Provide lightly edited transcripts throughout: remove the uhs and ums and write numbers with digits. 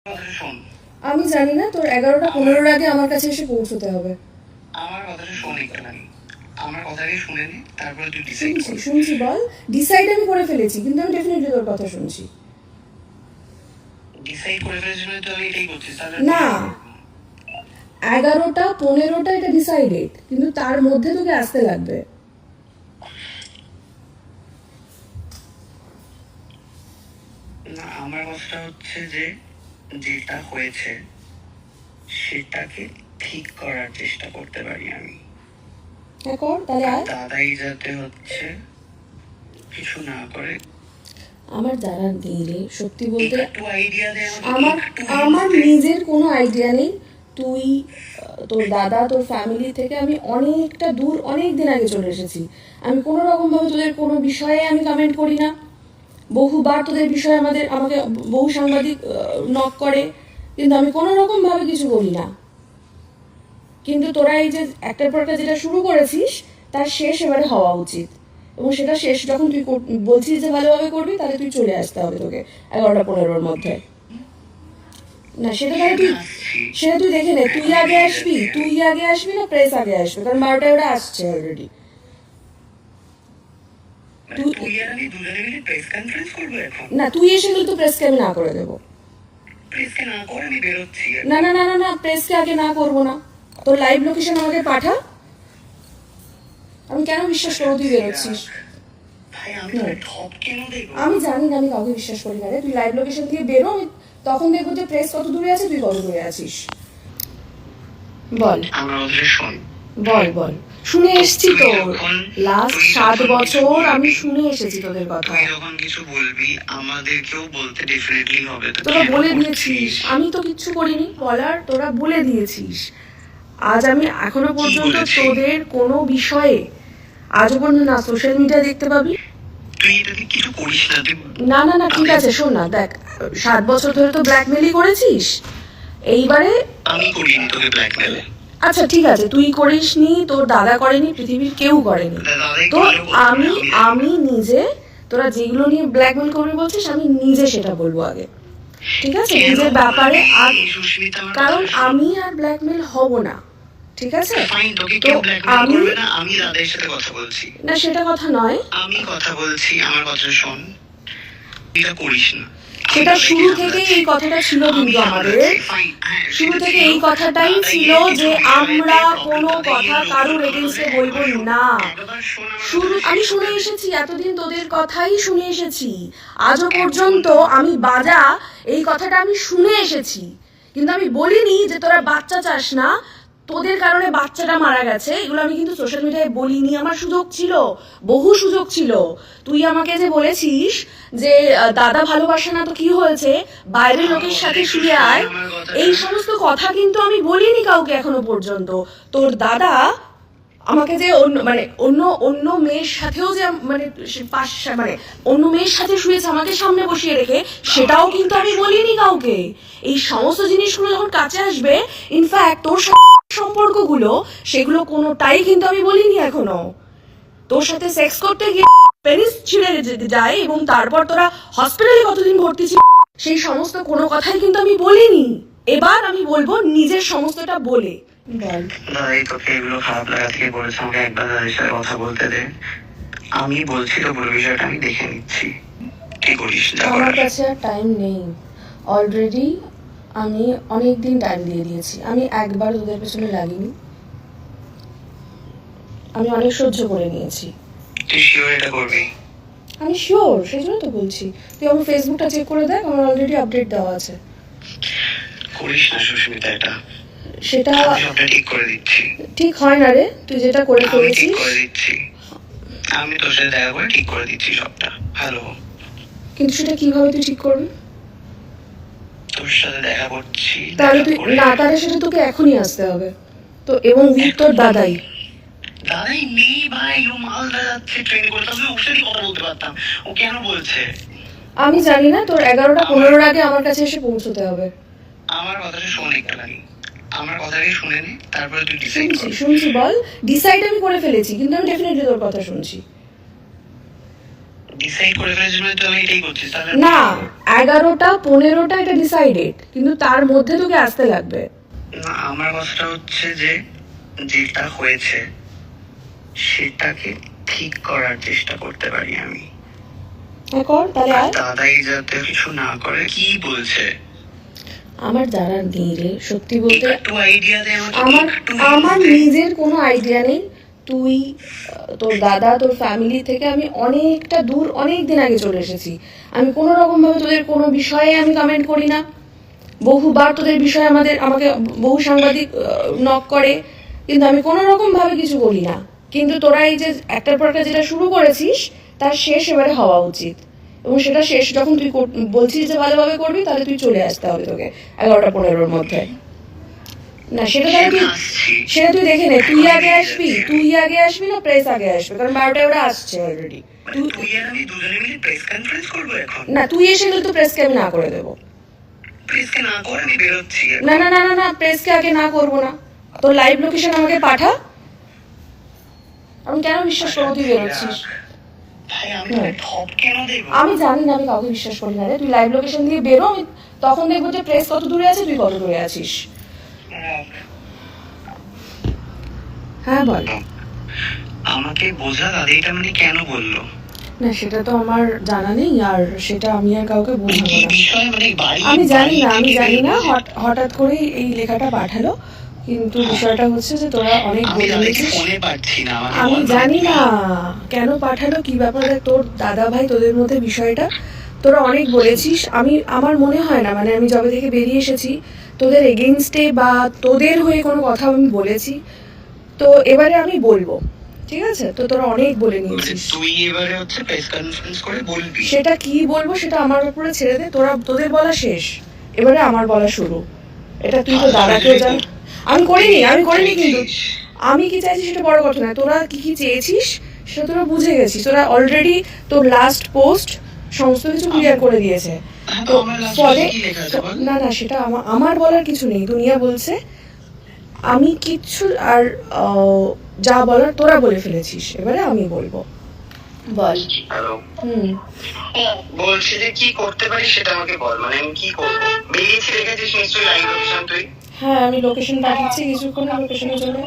কথাটা শোন। আমি জানি না, তোর 11:15 আগে আমার কাছে এসে পৌঁছতে হবে। আমার কথাটা শোন একটুখানি। আমার কথাটাকে শুনে নে, তারপরে তুই ডিসাইড কর। শুনছি বল। ডিসাইড আমি করে ফেলেছি, কিন্তু আমি ডেফিনেটলি তোর কথা শুনছি। ডিসাইড করে ফেলেছিস মানে তুই এটাই করছিস তাহলে না, 11:15 এটা ডিসাইডেড, কিন্তু তার মধ্যে তোকে আসতে লাগবে। না, আমার কথাটা হচ্ছে যে যেটা হয়েছে সেটাকে ঠিক করার চেষ্টা করতে পারি আমি। হ্যাঁ কর, তাহলে আয়। দাদাই যাতে হচ্ছে কিছু না করে। আমার দ্বারা নেই রে, সত্যি বলতে। একটু আইডিয়া দে আমার আমার নিজের কোনো আইডিয়া নেই। তুই, তোর দাদা, তোর ফ্যামিলি থেকে আমি অনেকটা দূর, অনেক দিন আগে চলে এসেছি। আমি কোনো রকমভাবে তোদের কোনো বিষয়ে আমি কমেন্ট করি না। বহুবার তোদের বিষয়ে আমাকে বহু সাংবাদিক নক করে, কিন্তু আমি কোনো রকমভাবে কিছু বলি না। কিন্তু তোরা এই যে একটার পর একটা যেটা শুরু করেছিস, তার শেষ এবারে হওয়া উচিত। এবং সেটা শেষ যখন তুই বলছিস যে ভালোভাবে করবি, তাহলে তুই চলে আসতে হবে তোকে 11:15 মধ্যে। না, সেটা তুই দেখে নে। তুই আগে আসবি না প্রেস আগে আসবে? কারণ 12টায় ওরা আসছে অলরেডি। না, তুই এসে গেলে তো প্রেসকে আমি না করে দেবো। না না না না না, প্রেসকে আগে না করবো না। তোর লাইভ লোকেশন আমাকে পাঠা। আমি কেন বিশ্বাস করবো তুই বেরোচ্ছিস? আমি জানি না, আমি কাউকে বিশ্বাস করি না রে। তুই লাইভ লোকেশন দিয়ে বেরো, আমি তখন দেখবো যে প্রেস কত দূরে আছে, তুই কত দূরে আছিস। বল বল বল। শুনে এসছি তো, লাস্ট 7 বছর আমি শুনে এসেছি তোদের কথা। যখন কিছু বলবি আমাদেরকেও বলতে ডেফিনেটলি হবে। তোরা বলে দিয়েছিস, আমি তো কিচ্ছু করিনি বলার, তোরা বলে দিয়েছিস। আজ আমি এখনো পর্যন্ত তোদের কোনো বিষয়ে আজও পর্যন্ত না সোশ্যাল মিডিয়া দেখতে পাবি। তুই এটাকে কিছু করিস না। না না না, ঠিক আছে, শোন না, দেখ 7 বছর ধরে তো ব্ল্যাকমেলই করেছিস। এইবারে আমি করিনি তোকে ব্ল্যাকমেল। আচ্ছা ঠিক আছে, তুই করিসনি, তোর দাদা করেনি, পৃথিবীর কেউ করেনি। তো আমি নিজে, তোরা যেগুলো নিয়ে ব্ল্যাকমেল করবি বলছিস, আমি নিজে সেটা বলবো আগে, ঠিক আছে? নিজের ব্যাপারে। আর কারণ আমি আর ব্ল্যাকমেল হব না, ঠিক আছে? তো আমি দাদার সাথে কথা বলছি না, সেটা কথা নয়। আমি কথা বলছি, আমার কথা শোন। এটা করিস না। সেটা শুরু থেকে এই কথাটা ছিল, কিন্তু আমাদের শুরু থেকে এই কথাটাই ছিল যে আমরা কোনো কথা কারোর এগেইনস্টে বলবো না। আমি শুনে এসেছি এতদিন, তোদের কথাই শুনে এসেছি আজও পর্যন্ত। আমি বাজা এই কথাটা আমি শুনে এসেছি, কিন্তু আমি বলিনি যে তোরা বাচ্চা চাস না, তোদের কারণে বাচ্চাটা মারা গেছে। এগুলো আমি কিন্তু সোশ্যাল মিডিয়ায় বলিনি। আমার সুযোগ ছিল, বহু সুযোগ ছিল। তুই আমাকে যে বলেছিস যে দাদা ভালোবাসে না তো কি হয়েছে, বাইরের লোকের সাথে শুয়ে আয়, এই সমস্ত কথা কিন্তু আমি বলিনি কাউকে এখনো পর্যন্ত। তোর দাদা আমাকে যে অন্য মেয়ের সাথেও যে অন্য মেয়ের সাথে শুয়েছে আমাকে সামনে বসিয়ে রেখে, সেটাও কিন্তু আমি বলিনি কাউকে। এই সমস্ত জিনিসগুলো যখন কাছে আসবে, ইনফ্যাক্ট তোর সম্পর্কগুলো, সেগুলো কোনোটাই কিন্তু আমি বলিনি এখনো। তোর সাথে সেক্স করতে গিয়ে পেনিস ছিঁড়ে যায় এবং তারপর তোরা হসপিটালে কতদিন ভর্তি ছিল, সেই সমস্ত কোনো কথাই কিন্তু আমি বলিনি। এবার আমি বলবো নিজের সমস্তটা বলে। বল। দাদাই তোকে এগুলো খারাপ লাগা থেকে বলেছে আমাকে একবার দাদার সাথে কথা বলতে দে। আমি বলছি তো পুরো বিষয়টা আমি দেখে নিচ্ছি। কি করিস? আমার কাছে আর টাইম নেই। অলরেডি আমি অনেক দিন টাইম দিয়ে দিয়েছি। আমি একবার তোদের পেছনে লাগিনি, আমি অনেক সহ্য করে নিয়েছি। তুই শিওর এটা করবি? আমি শিওর, সেই জন্য তো বলছি। তুই আমার ফেসবুকটা চেক করে দেখ, আমার অলরেডি আপডেট দেওয়া আছে। করিস না সুস্মিতা এটা। সেটা সবটা ঠিক করে দিচ্ছি। ঠিক হয় না রে, তুই যেটা করে ফেলেছিস। করে দিচ্ছি, আমি তোর সাথে দেখা করে ঠিক করে দিচ্ছি সবটা। হ্যালো, কিন্তু সেটা কিভাবে তুই ঠিক করবি? তোর সাথে দেখা করছি। তাহলে তুই না, তাহলে সেটা তোকে এখনই আসতে হবে তো, এবং উইথ তোর দাদাই। দাদাই নেই ভাই, ও মালদা যাচ্ছে ট্রেনে করে, তাহলে ওর সাথে কথা বলতে পারতাম। ও কেন বলছে? আমি জানি না, তোর 11:15 আগে আমার কাছে এসে পৌঁছতে হবে। আমার কথাটা শোন একটুখানি। আমার কথাটাকে শুনে নে, তারপরে তুই ডিসাইড কর। শুনছি বল। ডিসাইড আমি করে ফেলেছি, কিন্তু আমি ডেফিনেটলি তোর কথা শুনছি। ডিসাইড করে ফেলেছিস মানে তুই এটাই করছিস তাহলে না 11টা 15টা এটা ডিসাইডেড, কিন্তু তার মধ্যে তোকে আসতে লাগবে। না আমার কথাটা হচ্ছে যে যেটা হয়েছে সেটাকে ঠিক করার চেষ্টা করতে পারি আমি। হ্যাঁ কর তাহলে আয়। দাদাই যাতে কিছু না করে। কি বলছে? আমার জানার নেই রে, সত্যি বলতে একটু আইডিয়া দে আমাকে, আমার একটু আমার hint দে। নিজের কোনো আইডিয়া নেই। তুই তোর দাদা তোর ফ্যামিলি থেকে আমি অনেকটা দূর অনেক দিন আগে চলে এসেছি। আমি কোনো রকম ভাবে তোদের কোনো বিষয়ে আমি কমেন্ট করি না। বহুবার তোদের বিষয়ে আমাকে বহু সাংবাদিক নক করে, কিন্তু আমি কোনো রকম ভাবে কিছু বলি না। কিন্তু তোরা এই যে একটার পর একটা যেটা শুরু করেছিস তার শেষ এবারে হওয়া উচিত, এবং সেটা শেষ যখন তুই বলছিস যে ভালোভাবে করবি, তাহলে তুই চলে আসতে হবে তোকে 11টা 15-র মধ্যে। না সেটা তুই দেখে নে, তুই আগে আসবি না প্রেস আগে আসবে, কারণ 12টায় ওরা আসছে অলরেডি। তুই আর আমি দুজনে মিলে প্রেস কনফারেন্স করবো এখন? না তুই এসে গেলে তো প্রেসকে আমি না করে দেবো। প্রেসকে না করে আমি বেরোচ্ছি এখন। না না না না না প্রেসকে আগে না করবো না। তোর লাইভ লোকেশন আমাকে পাঠা। আমি কেন বিশ্বাস করবো তুই বেরোচ্ছিস? ভাই আমি তোকে ঠপ কেন দেবো? আমি জানি না, আমি কাউকে বিশ্বাস করি না রে। তুই লাইভ লোকেশন দিয়ে বেরো, আমি তখন দেখবো যে প্রেস কত দূরে আছে, তুই কত দূরে আছিস। হ্যাঁ বল। আমাকে বোঝা দাদা এটা মানে কেন বললো? না সেটা তো আমার জানা নেই, আর সেটা আমি আর কাউকে বোঝাবো কি না। বিষয় মানে আমি জানি না হঠাৎ করে এই লেখাটা পাঠালো, কিন্তু বিষয়টা হচ্ছে যে তোরা অনেক বলেছিস। ফোনে পাচ্ছি না। আমি জানি না কেন পাঠালো, কি ব্যাপার। দেখ তোর দাদা ভাই তোদের মধ্যে বিষয়টা তোরা অনেক বলেছিস। আমার মনে হয় না, মানে আমি যবে থেকে বেরিয়ে এসেছি তোদের এগেইনস্টে বা তোদের হয়ে কোনো কথা আমি বলেছি। তো এবারে আমি বলবো, ঠিক আছে? তো তোরা অনেক বলে নিয়েছিস। তুই এবারে হচ্ছে প্রেস কনফারেন্স করে বলবি। সেটা কি বলবো সেটা আমার উপরে ছেড়ে দে। তোদের বলা শেষ, এবারে আমার বলা শুরু। এটা তুই তো দাদাকেও জান। আমি করিনি কিন্তু আমি কি চাইছি সেটা বড় কথা না। তোরা কি চেয়েছিস সেটা তোরা বুঝে গেছিস। তোরা অলরেডি তোর লাস্ট পোস্ট সমস্ত কিছু ক্লিয়ার করে দিয়েছে। তো ফলে না সেটা আমার বলার কিছু নেই। দুনিয়া বলছে, আমি কিচ্ছু আর যা বলার তোরা বলে ফেলেছিস, এবারে আমি বলবো। বল। হ্যালো। বলছি যে কি করতে পারি সেটা আমাকে বল, মানে আমি কি করবো? বেরিয়েছি দেখেছিস নিশ্চয়ই লাইভ লোকেশন তুই? হ্যাঁ আমি লোকেশন পাঠাচ্ছি কিছুক্ষণ, লোকেশনে চলে।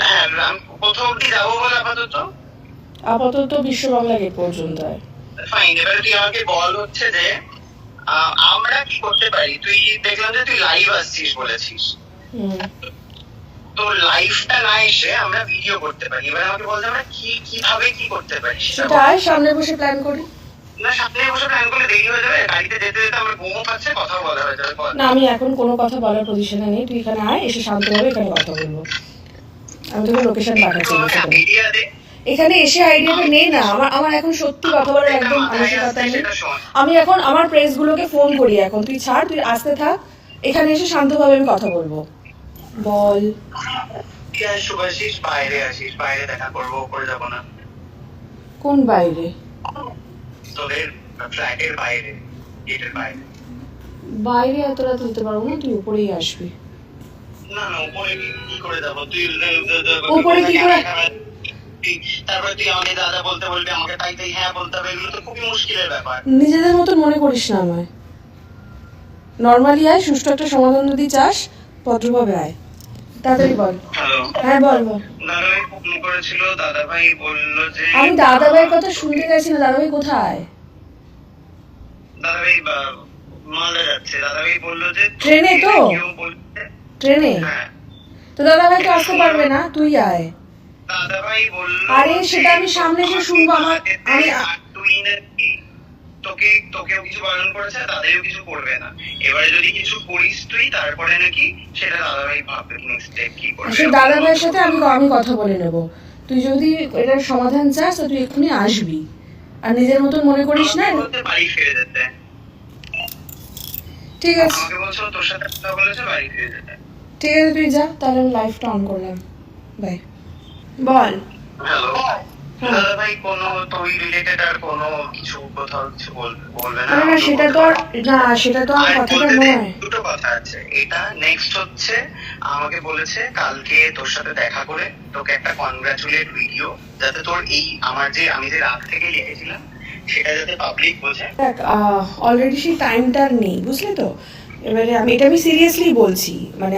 হ্যাঁ কোথাও অব্দি যাবো বল আপাতত বিশ্ব বাংলা গেট পর্যন্ত। ফাইন, এবারে তুই আমাকে বল হচ্ছে যে আমরা কি করতে পারি। তুই দেখলাম যে তুই লাইভ আসছিস বলেছিস, তো লাইভটা না এসে আমরা ভিডিও করতে পারি। এবার আমাকে বলতে আমরা কিভাবে কি করতে পারি সেটা সামনে বসে প্ল্যান করি। না সামনে বসে প্ল্যান করলে দেরি হয়ে যাবে, গাড়িতে যেতে যেতে আমার ঘুমও পাচ্ছে, কথা বলা হয়ে যাবে। না আমি এখন কোনো কথা বলার পজিশনে নেই। তুই এখানে আয়, এসে শান্তভাবে এখানে কথা বলবো। আমি তোকে লোকেশন পাঠাচ্ছি। আইডিয়া দে। এখানে এসে আইডিয়াটা নেই না। আমার এখন সত্যি কথা বলার একদম মানসিকতা নেই। আমি এখন আমার প্রেস গুলোকে ফোন করি এখন। তুই ছাড়, তুই আসতে থাক, এখানে এসে শান্তভাবে আমি কথা বলবো। বল। শুভাশিস বাইরে আসিস, বাইরে দেখা করবো, উপরে যাবো না। কোন বাইরে? তোদের ফ্ল্যাটের বাইরে, গেটের বাইরে। বাইরে এত রাত হতে পারবো না, তুই উপরেই আসবি। না উপরে কি করে যাবো? তুই উপরে কি করে? তারপরে তুই আমাকে দাদা বলতে বলবি, আমাকে তাই হ্যাঁ বলতে হবে, এগুলো তো খুবই মুশকিলের ব্যাপার। নিজেদের মতন মনে করিস না আমায়। নর্মালি আয়, সুষ্ঠু একটা সমাধান যদি চাস ভদ্রভাবে আয়। তাড়াতাড়ি বল। হ্যালো। হ্যাঁ বল। দাদাভাই ফোন করেছিল, দাদাভাই বললো যে আমি দাদাভাইয়ের কথা শুনতে চাইছি না। দাদাভাই কোথায়? দাদাভাই মালদা যাচ্ছে। দাদাভাই বললো যে ট্রেনে তো? ট্রেনে? হ্যাঁ। তো দাদাভাই তো আসতে পারবে না, তুই আয়। দাদাভাই বললো আরে সেটা আমি সামনে এসে শুনবো। তুই নাকি তোকেও কিছু বারণ করেছে, তাদেরও কিছু করবে না। এবারে যদি কিছু করিস তুই, তারপরে নাকি সেটা দাদাভাই ভাববে নেক্সট স্টেপ কি করবে। সে দাদাভাইয়ের সাথে আমি কথা বলে নেব। তুই যদি এটার সমাধান চাস তো তুই এক্ষুনি আসবি, আর নিজের মতন মনে করিস না। বাড়ি ফিরে যেতে। ঠিক আছে, আমাকে বলছো তোর সাথে কথা বলেছে, বাড়ি ফিরে যেতে। ঠিক আছে তুই যা, তাহলে আমি লাইভটা অন করলাম। বাই। বল। হ্যালো। দাদাভাই কোনো তুই রিলেটেড আর কোনো কিছু কোথাও কিছু বলবে না? না সেটা তো আর কথাটা নয়। দুটো কথা কথা আছে। এটা নেক্সট হচ্ছে আমাকে বলেছে কালকে তোর সাথে দেখা করে তোকে একটা কনগ্রাচুলেট ভিডিও, যাতে তোর এই আমি যে রাত থেকে লিখেছিলাম সেটা যাতে পাবলিক বোঝে। দেখ অলরেডি সেই টাইমটা নেই, বুঝলি তো। এবারে আমি সিরিয়াসলি বলছি, মানে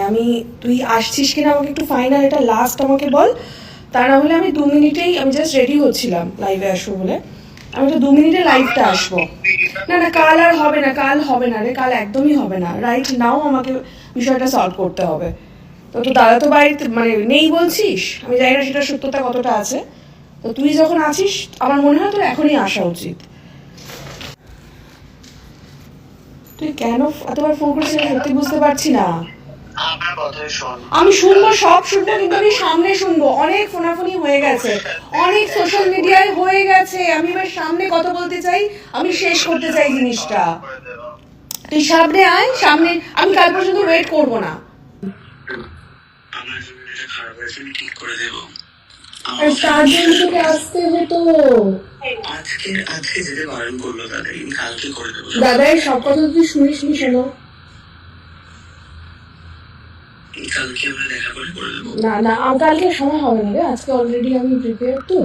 তুই আসছিস কিনা আমাকে একটু ফাইনাল এটা লাস্ট আমাকে বল। তা না হলে আমি 2 মিনিটেই আমি জাস্ট রেডি হচ্ছিলাম লাইভে আসবো বলে, আমি তো 2 মিনিটে লাইভটা আসবো। না কাল আর হবে না, কাল হবে না রে, কাল একদমই হবে না। রাইট নাও আমাকে বিষয়টা সলভ করতে হবে। তো দাদা তো বাড়িতে মানে নেই বলছিস, আমি জানি না সেটা সত্যতা কতটা আছে। তো তুই যখন আছিস আমার মনে হয় তোর এখনই আসা উচিত। তুই কেন এতবার ফোন করেছিস সত্যি বুঝতে পারছি না। আমি শুনবো, সব শুনবো, কিন্তু আমি সামনে শুনবো। অনেক ফোনাফোনি হয়ে গেছে, অনেক সোশ্যাল মিডিয়ায় হয়ে গেছে। আমি এবার সামনে কথা বলতে চাই, আমি শেষ করতে চাই জিনিসটা। তুই সামনে আয়, সামনে। আমি কাল পর্যন্ত ওয়েট করবো না। তার জন্য তোকে আসতে হতো। আজকে যেতে বারণ করলো দাদা, কালকে করে দেবো। দাদাই সব কথা তুই শুনিস নি, শোনো। না কালকে সময় হবে না রে, আজকে অলরেডি আমি প্রিপেয়ার তো,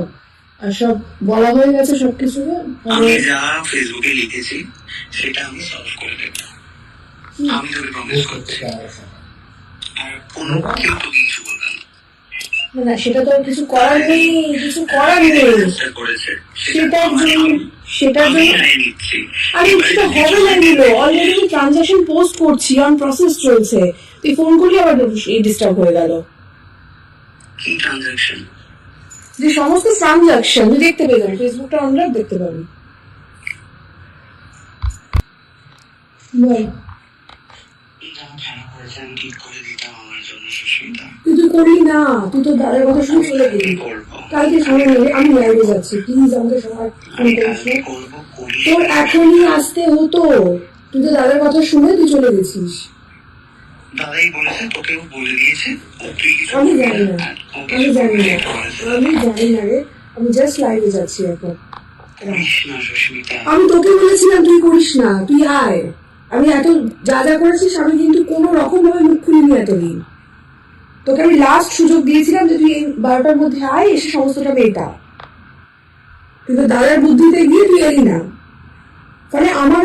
আর সব বলা হয়ে গেছে সবকিছু। আমি যা ফেসবুকে লিখেছি সেটা আমি সলভ করে দেব, আমি তোকে প্রমিস করছি। আর কোনো কেউ তোকে কিছু বলবে না, সেটা তো কিছু করার নেই, কিছু করার নেই। সেটার জন্য আরে সেটা হবে না নিল। অলরেডি আমি ট্রানজাকশন পোস্ট করছি, অন প্রসেস চলছে। তুই ফোন করলি আবার ডিস্টার্ব হয়ে গেল। কি ট্রানজাকশন? যে সমস্ত ট্রানজাকশন তুই দেখতে পেয়ে যাবি, ফেসবুকটা অনলাইন দেখতে পাবি। বল। তুই করলি না, তুই তো দাদার কথা শুনে চলে গেলি। কালকে সময় নেই, আমি লাইভে যাচ্ছি, প্লিজ আমাকে সময় ফোন করিস। তোর এখনই আসতে হতো, তুই তো দাদার কথা শুনে তুই চলে গেছিস। দাদাই বলেছে, তোকেও বলে দিয়েছে। আমি জানি না রে, আমি জাস্ট লাইভে যাচ্ছি এখন। আমি তোকে বলেছিলাম তুই করিস না, তুই আয়। আমি এত যা করেছিস আমি কিন্তু কোনো রকম ভাবে মুখ খুলিনি এতদিন। তোকে আমি লাস্ট সুযোগ দিয়েছিলাম যে তুই 12টার মধ্যে আয়, এসে সমস্তটা মেটা। কিন্তু দাদার বুদ্ধিতে গিয়ে তুই এলি না, ফলে আমার